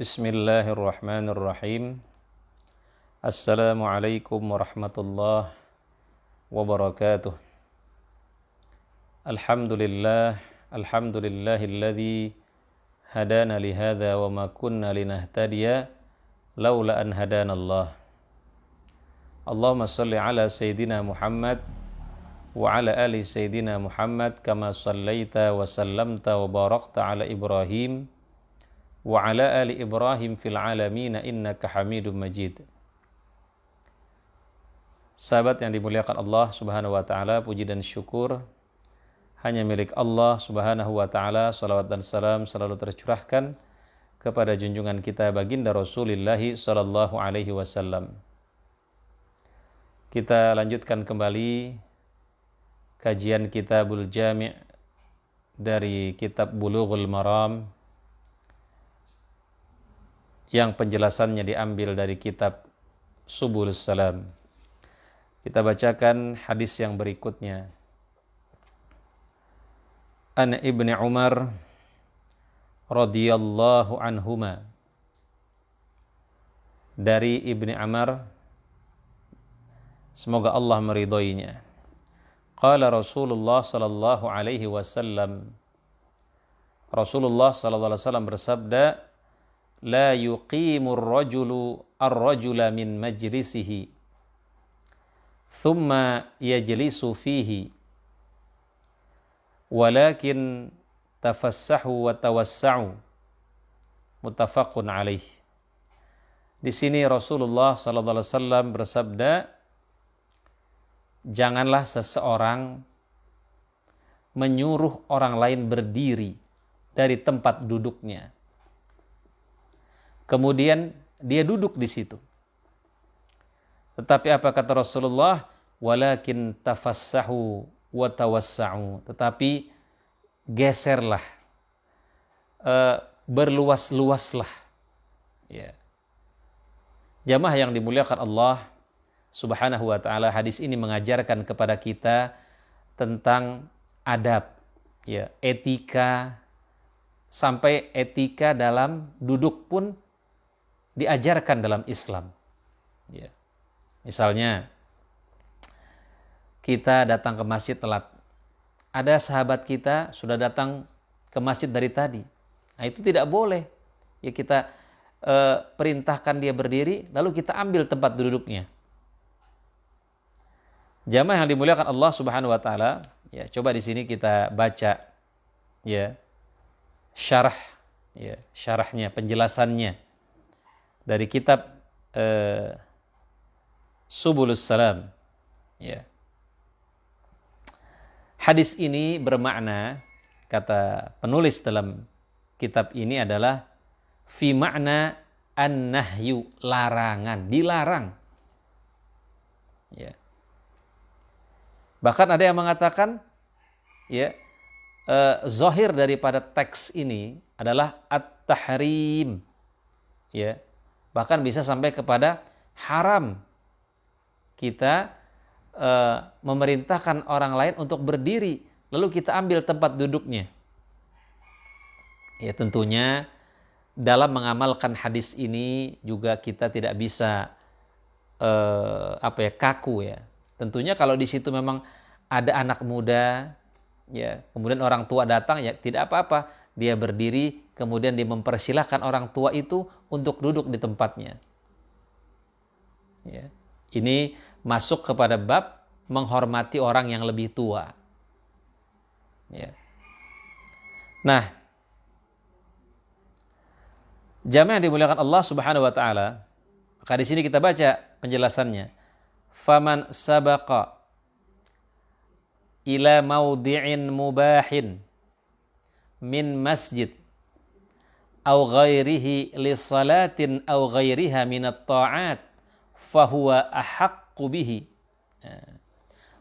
Bismillahirrahmanirrahim. Assalamualaikum warahmatullahi wabarakatuh. Alhamdulillahilladzi hadana lihadza wa ma kunna linahtadiya laula an hadanallah. Allahumma shalli ala sayyidina Muhammad wa ala ali sayyidina Muhammad kama shallaita wa sallamta wa barakta ala Ibrahim wa ala ali Ibrahim fil alamin innaka Hamidum Majid. Sahabat yang dimuliakan Allah Subhanahu wa taala, puji dan syukur hanya milik Allah Subhanahu wa taala. Salawat dan salam selalu tercurahkan kepada junjungan kita baginda Rasulullah sallallahu alaihi wasallam. Kita lanjutkan kembali kajian Kitabul Jami' dari kitab Bulughul Maram yang penjelasannya diambil dari kitab Subulus Salam. Kita bacakan hadis yang berikutnya. An Ibni Umar radhiyallahu anhuma, dari Ibni Umar, semoga Allah meridhoinya. Qala Rasulullah sallallahu alaihi wasallam, Rasulullah sallallahu alaihi wasallam bersabda, la yuqimur rajulu ar-rajula min majlisihi thumma yajlisu fihi walakin tafassahu wa tawassa'u, muttafaqun alaih. Di sini Rasulullah sallallahu alaihi wasallam bersabda, janganlah seseorang menyuruh orang lain berdiri dari tempat duduknya, kemudian dia duduk di situ. Tetapi apa kata Rasulullah? Walakin tafassahu wa tawassa'u. Tetapi geserlah, berluas-luaslah. Ya. Jamaah yang dimuliakan Allah Subhanahu wa ta'ala, hadis ini mengajarkan kepada kita tentang adab, ya, etika, sampai etika dalam duduk pun diajarkan dalam Islam. Ya. Misalnya kita datang ke masjid telat, ada sahabat kita sudah datang ke masjid dari tadi, nah itu tidak boleh. Ya, kita perintahkan dia berdiri, lalu kita ambil tempat duduknya. Jamaah yang dimuliakan Allah Subhanahu wa taala, ya, coba di sini kita baca, ya, syarahnya, penjelasannya dari kitab Subulus Salam. Ya. Hadis ini bermakna, kata penulis dalam kitab ini adalah fi makna an-nahyu, larangan, dilarang. Ya. Bahkan ada yang mengatakan, ya, zahir daripada teks ini adalah at-tahrim. Ya. Bahkan bisa sampai kepada haram kita memerintahkan orang lain untuk berdiri, lalu kita ambil tempat duduknya. Ya, tentunya dalam mengamalkan hadis ini juga kita tidak bisa kaku, ya. Tentunya kalau di situ memang ada anak muda, ya, kemudian orang tua datang, ya tidak apa-apa, dia berdiri, kemudian dia mempersilahkan orang tua itu untuk duduk di tempatnya. Ya. Ini masuk kepada bab menghormati orang yang lebih tua. Ya. Nah, jamaah yang dimuliakan Allah Subhanahu wa taala, maka di sini kita baca penjelasannya. Faman sabaqa ila maudi'in mubahin min masjid au ghairihi li salatin au ghairiha min at-ta'at fahuwa ahaqqu bihi.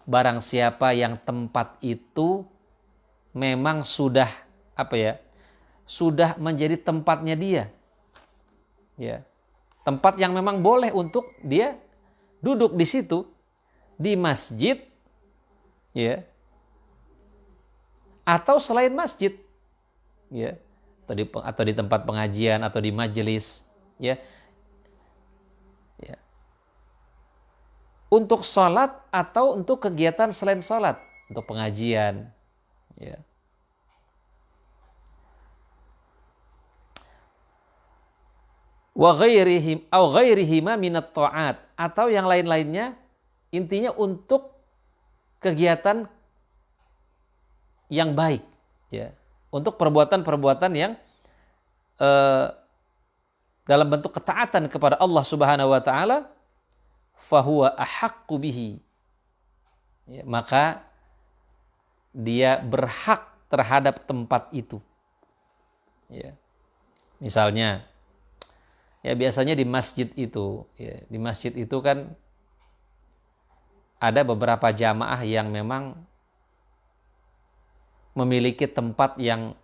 Barang siapa yang tempat itu memang sudah sudah menjadi tempatnya dia. Ya. Tempat yang memang boleh untuk dia duduk di situ, di masjid, ya, atau selain masjid, ya. atau di tempat pengajian atau di majelis, ya. Ya. Untuk sholat atau untuk kegiatan selain sholat, untuk pengajian, ya. Wa ghairihim au ghairihima minat ta'at, atau yang lain-lainnya, intinya untuk kegiatan yang baik, ya. Untuk perbuatan-perbuatan yang dalam bentuk ketaatan kepada Allah Subhanahu wa taala, fahuwa ahaqqu bihi. Ya, maka dia berhak terhadap tempat itu. Ya. Misalnya, ya biasanya di masjid itu, ya, di masjid itu kan ada beberapa jamaah yang memang memiliki tempat yang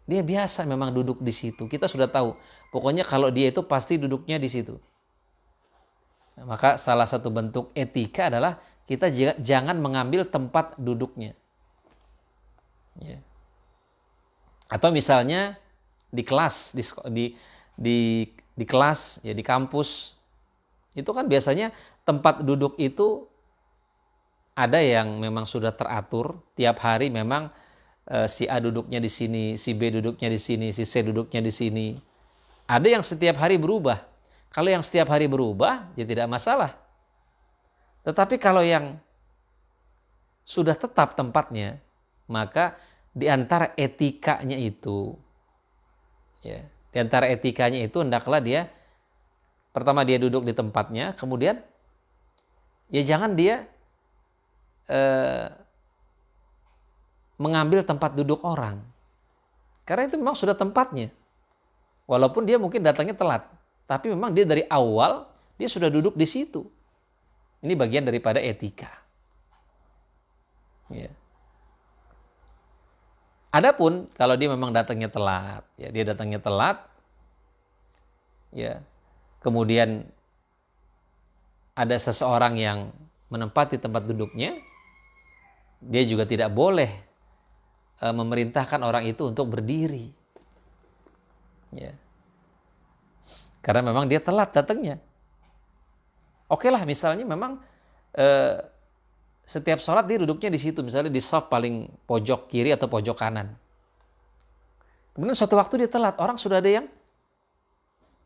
dia biasa memang duduk di situ. Kita sudah tahu, pokoknya kalau dia itu pasti duduknya di situ. Maka salah satu bentuk etika adalah kita jangan mengambil tempat duduknya. Ya. Atau misalnya di kelas, di kelas, ya di kampus, itu kan biasanya tempat duduk itu ada yang memang sudah teratur. Tiap hari memang si A duduknya di sini, si B duduknya di sini, si C duduknya di sini. Ada yang setiap hari berubah. Kalau yang setiap hari berubah, ya tidak masalah. Tetapi kalau yang sudah tetap tempatnya, maka di antara etikanya itu, ya, di antara etikanya itu hendaklah dia, pertama dia duduk di tempatnya, kemudian ya jangan dia mengambil tempat duduk orang. Karena itu memang sudah tempatnya. Walaupun dia mungkin datangnya telat, tapi memang dia dari awal dia sudah duduk di situ. Ini bagian daripada etika. Ya. Adapun kalau dia memang datangnya telat, ya dia datangnya telat, ya kemudian ada seseorang yang menempati tempat duduknya, dia juga tidak boleh memerintahkan orang itu untuk berdiri. Ya. Karena memang dia telat datangnya. Oke lah, misalnya memang setiap sholat dia duduknya di situ, misalnya di shaf paling pojok kiri atau pojok kanan. Kemudian suatu waktu dia telat, orang sudah ada yang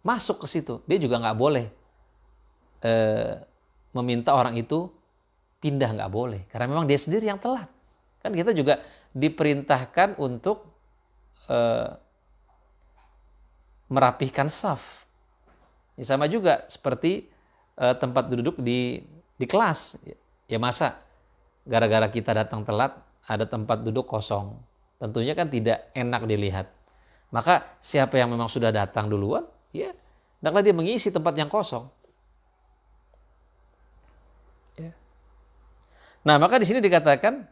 masuk ke situ, dia juga nggak boleh meminta orang itu pindah, nggak boleh, karena memang dia sendiri yang telat. Kan kita juga diperintahkan untuk merapihkan shaf. Ya, sama juga seperti tempat duduk di kelas. Ya masa gara-gara kita datang telat ada tempat duduk kosong, tentunya kan tidak enak dilihat. Maka siapa yang memang sudah datang duluan, ya hendaklah dia mengisi tempat yang kosong. Ya. Nah, maka di sini dikatakan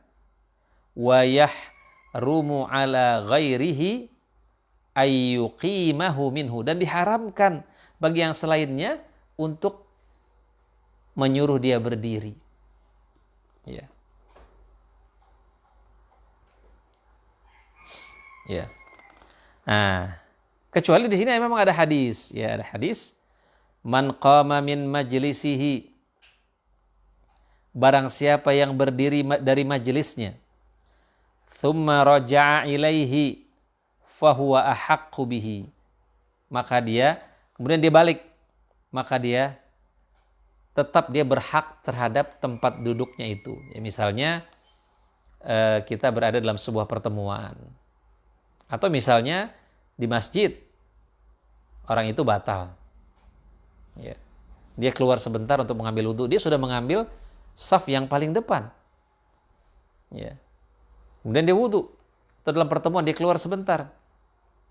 wa yahrumu ala ghairihi ayyuqimahu minhu, dan diharamkan bagi yang selainnya untuk menyuruh dia berdiri. Ya. Ya. Nah, kecuali di sini memang ada hadis, ya ada hadis, man qama min majlisihi, barang siapa yang berdiri dari majelisnya, thumma raja'a ilaihi fahuwa ahaqqu bihi, maka dia kemudian dia balik, maka dia tetap dia berhak terhadap tempat duduknya itu. Ya, misalnya kita berada dalam sebuah pertemuan, atau misalnya di masjid orang itu batal, ya. Dia keluar sebentar untuk mengambil wudhu, dia sudah mengambil saf yang paling depan, ya. Kemudian dia wudhu, atau dalam pertemuan dia keluar sebentar,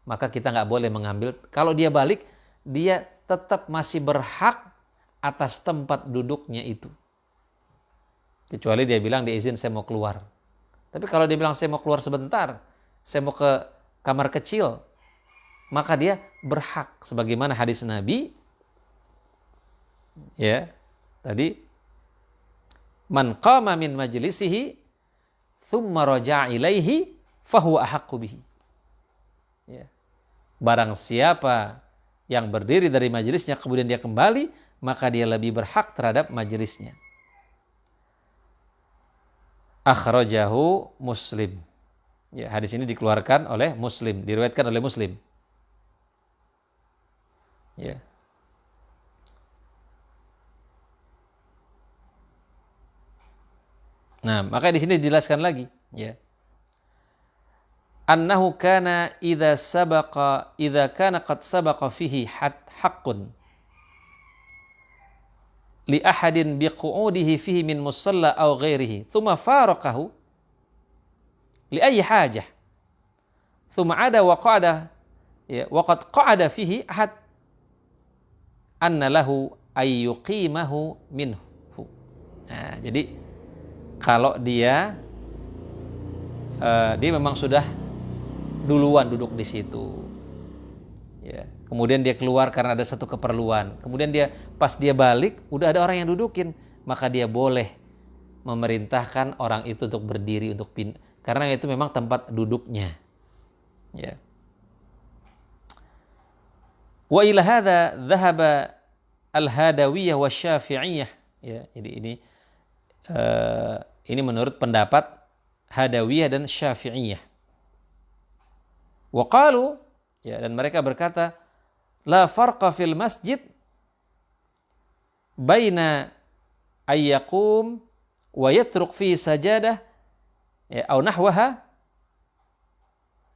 maka kita nggak boleh mengambil. Kalau dia balik, dia tetap masih berhak atas tempat duduknya itu, kecuali dia bilang dia izin saya mau keluar. Tapi kalau dia bilang saya mau keluar sebentar, saya mau ke kamar kecil, maka dia berhak, sebagaimana hadis Nabi, ya tadi, man qama min majlisihi thumma raja'a ilaihi fahuwa ahaqqu bihi. Ya. Barang siapa yang berdiri dari majelisnya kemudian dia kembali, maka dia lebih berhak terhadap majelisnya. Akhrajahu Muslim. Ya, hadis ini dikeluarkan oleh Muslim, diriwayatkan oleh Muslim. Ya. Nah, maka di sini dijelaskan lagi, ya. Annahu kana idza kana qad sabaqa fihi haqqun li ahadin biqu'udihi fihi min musalla aw ghairihi thumma faraqahu li ayyi hajah thumma ada wa qa'ada ya wa qad qa'ada fihi ahad anna lahu ay yuqimahu minhu. Nah, jadi kalau dia memang sudah duluan duduk di situ, ya. Kemudian dia keluar karena ada satu keperluan. Kemudian pas dia balik, udah ada orang yang dudukin, maka dia boleh memerintahkan orang itu untuk berdiri, untuk pindah, karena itu memang tempat duduknya. Ya. Wa ila hadza dhahaba al-Hadawiyah wa Syafi'iyah. Ya, jadi ini menurut pendapat Hadawiyah dan Syafi'iyah. Wa qalu, ya, dan mereka berkata, la farqa fil masjid baina ayyaqum wa yatruk fi sajadah ya au nahwaha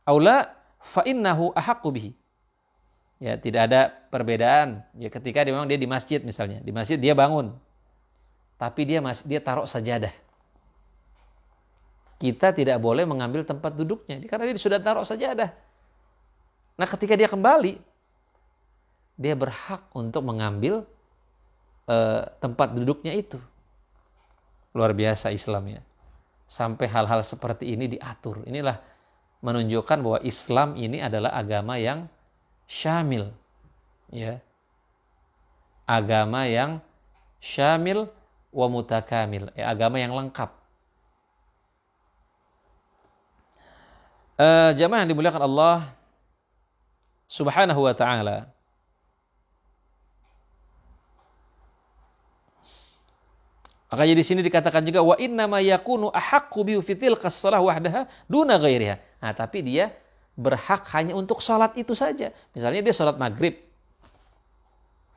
au la fa innahu ahaqqu bihi. Ya, tidak ada perbedaan ya ketika memang dia di masjid, misalnya di masjid dia bangun tapi dia taruh sajadah. Kita tidak boleh mengambil tempat duduknya karena dia sudah taruh sajadah. Nah, ketika dia kembali, dia berhak untuk mengambil tempat duduknya itu. Luar biasa Islam, ya. Sampai hal-hal seperti ini diatur. Inilah menunjukkan bahwa Islam ini adalah agama yang syamil, ya. Agama yang syamil wa mutakamil, ya, agama yang lengkap. Jamaah yang dimuliakan Allah Subhanahu wa ta'ala. Makanya di sini dikatakan juga wa inna ma yakunu ahaqqu bi fitil qas-shalah wahdaha duna ghairiha. Nah, tapi dia berhak hanya untuk salat itu saja. Misalnya dia salat maghrib.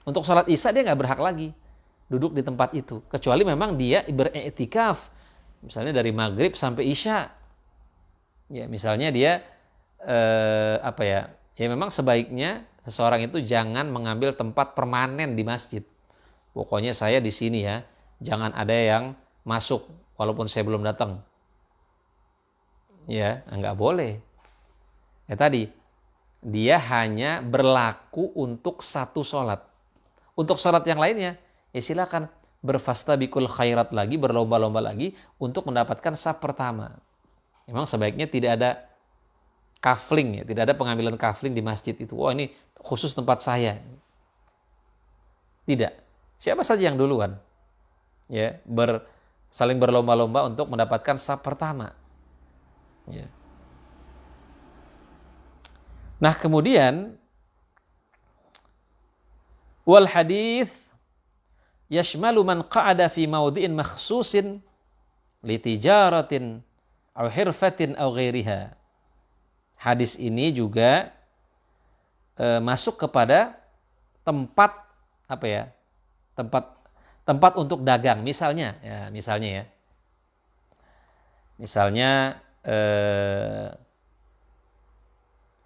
Untuk salat isya dia nggak berhak lagi duduk di tempat itu, kecuali memang dia beriktikaf. Misalnya dari maghrib sampai isya. Ya, misalnya dia ya memang sebaiknya seseorang itu jangan mengambil tempat permanen di masjid. Pokoknya saya di sini ya, jangan ada yang masuk walaupun saya belum datang. Ya, enggak boleh. Ya tadi, dia hanya berlaku untuk satu sholat. Untuk sholat yang lainnya, ya silakan berfastabiqul khairat lagi, berlomba-lomba lagi untuk mendapatkan saf pertama. Memang sebaiknya tidak ada kafling, ya, tidak ada pengambilan kafling di masjid itu. Oh, ini khusus tempat saya. Tidak. Siapa saja yang duluan, ya, saling berlomba-lomba untuk mendapatkan saf pertama. Ya. Nah, kemudian wal hadits yashmalu man qa'ada fi mawdi'in makhsusin li tijaratin aw hirfatin aw ghairiha. Hadis ini juga masuk kepada tempat tempat untuk dagang, misalnya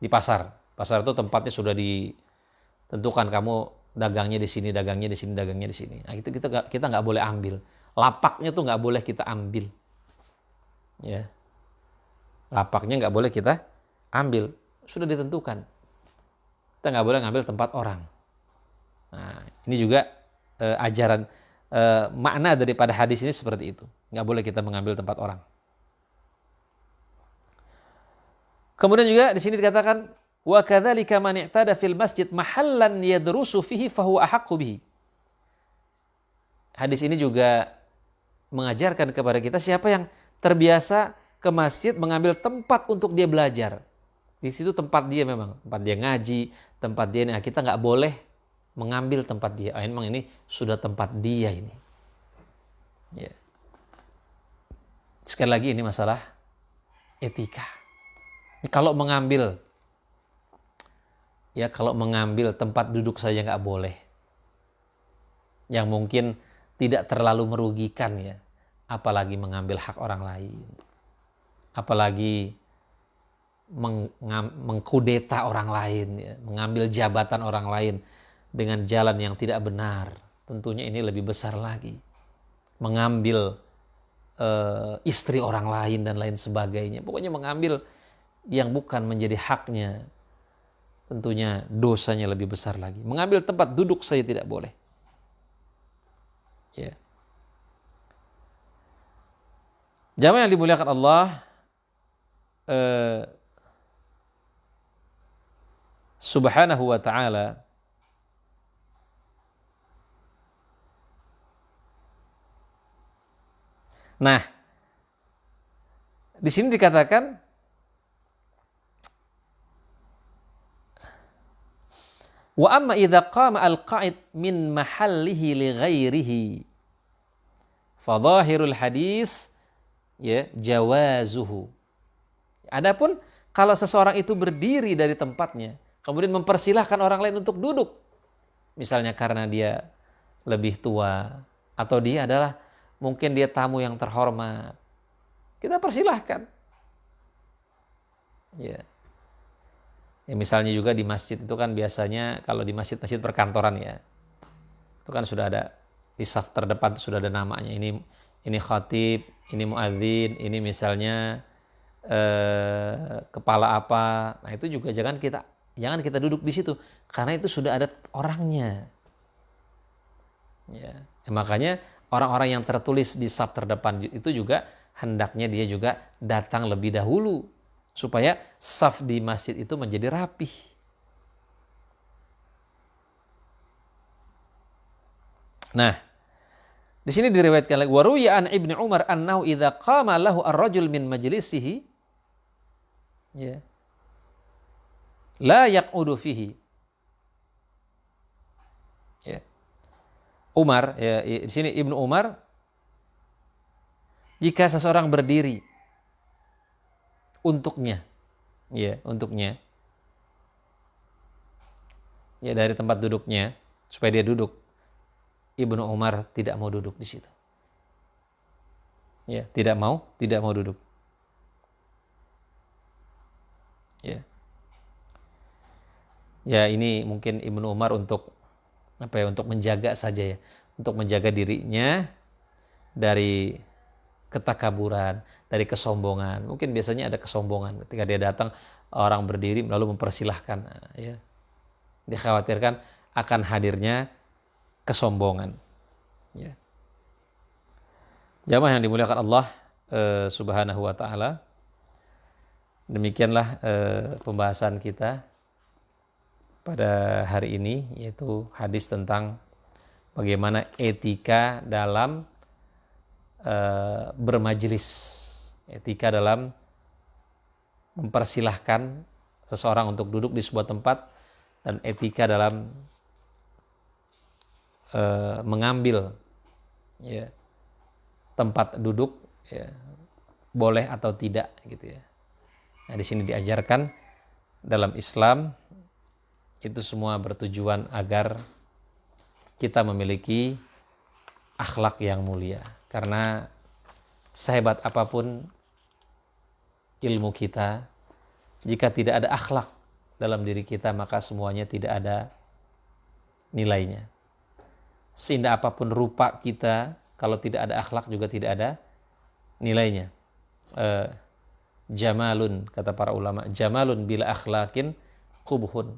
di pasar itu tempatnya sudah ditentukan, kamu dagangnya di sini, dagangnya di sini, dagangnya di sini. Nah, itu kita nggak boleh ambil, lapaknya tuh nggak boleh kita ambil, ya, lapaknya nggak boleh kita ambil, sudah ditentukan. Kita nggak boleh ngambil tempat orang. Nah, ini juga ajaran makna daripada hadis ini seperti itu. Nggak boleh kita mengambil tempat orang. Kemudian juga di sini dikatakan wa kadzalika man i'tada fil masjid mahallan yadrusu fihi fahuwa ahaqqu bihi. Hadis ini juga mengajarkan kepada kita siapa yang terbiasa ke masjid mengambil tempat untuk dia belajar. Di situ tempat dia memang, tempat dia ngaji, tempat dia ini. Nah, kita nggak boleh mengambil tempat dia. Memang ini sudah tempat dia ini. Ya. Sekali lagi ini masalah etika. Kalau mengambil tempat duduk saja nggak boleh. Yang mungkin tidak terlalu merugikan ya. Apalagi mengambil hak orang lain. Apalagi mengkudeta orang lain, ya. Mengambil jabatan orang lain dengan jalan yang tidak benar. Tentunya ini lebih besar lagi. Mengambil istri orang lain dan lain sebagainya. Pokoknya mengambil yang bukan menjadi haknya. Tentunya dosanya lebih besar lagi. Mengambil tempat duduk saja tidak boleh. Ya. Jamaah yang dimuliakan Allah, Subhanahu wa ta'ala, nah, di sini dikatakan wa amma idza qama al-qa'id min mahallihi li ghairihi fa dhahirul hadis ya jawazuhu. Adapun kalau seseorang itu berdiri dari tempatnya kemudian mempersilahkan orang lain untuk duduk, misalnya karena dia lebih tua atau dia adalah mungkin dia tamu yang terhormat, kita persilahkan. Ya. Ya, misalnya juga di masjid itu kan biasanya kalau di masjid-masjid perkantoran ya, itu kan sudah ada di saf terdepan itu sudah ada namanya. Ini khatib, ini muadzin, ini misalnya kepala apa. Nah itu juga jangan kita duduk di situ karena itu sudah ada orangnya. Ya, makanya orang-orang yang tertulis di saf terdepan itu juga hendaknya dia juga datang lebih dahulu supaya saf di masjid itu menjadi rapih. Nah, di sini diriwayatkan lagi wa ruwiya an Ibnu Umar annahu idza qama lahu ar-rajul min majlisihi ya la yaqudu fihi. Ya. Umar ya, di sini Ibnu Umar, jika seseorang berdiri untuknya ya dari tempat duduknya supaya dia duduk, Ibnu Umar tidak mau duduk di situ. Ya, tidak mau duduk. Ya. Ya, ini mungkin Ibnu Umar untuk menjaga saja ya, untuk menjaga dirinya dari ketakaburan, dari kesombongan. Mungkin biasanya ada kesombongan ketika dia datang orang berdiri lalu mempersilahkan, ya. Dikhawatirkan akan hadirnya kesombongan. Ya. Jamaah yang dimuliakan Allah Subhanahu wa ta'ala, demikianlah pembahasan kita pada hari ini, yaitu hadis tentang bagaimana etika dalam bermajelis, etika dalam mempersilahkan seseorang untuk duduk di sebuah tempat, dan etika dalam mengambil ya, tempat duduk ya, boleh atau tidak gitu ya. Nah, di sini diajarkan dalam Islam itu semua bertujuan agar kita memiliki akhlak yang mulia. Karena sehebat apapun ilmu kita, jika tidak ada akhlak dalam diri kita, maka semuanya tidak ada nilainya. Seindah apapun rupa kita, kalau tidak ada akhlak juga tidak ada nilainya. Jamalun, kata para ulama, jamalun bila akhlakin qubhun.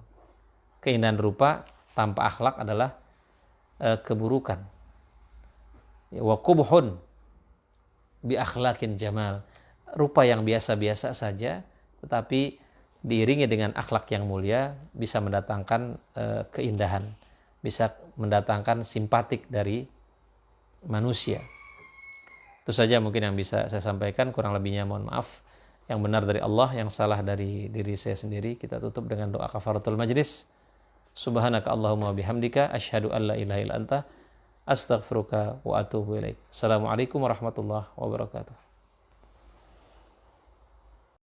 Keindahan rupa tanpa akhlak adalah keburukan. Wa qubhun bi akhlakin jamal. Rupa yang biasa-biasa saja tetapi diiringi dengan akhlak yang mulia bisa mendatangkan keindahan, bisa mendatangkan simpatik dari manusia. Itu saja mungkin yang bisa saya sampaikan, kurang lebihnya mohon maaf. Yang benar dari Allah, yang salah dari diri saya sendiri. Kita tutup dengan doa kafaratul majlis. Subhanaka Allahumma bihamdika asyhadu an la ilaha illa anta astaghfiruka wa atubu ilaik. Assalamualaikum warahmatullahi wabarakatuh.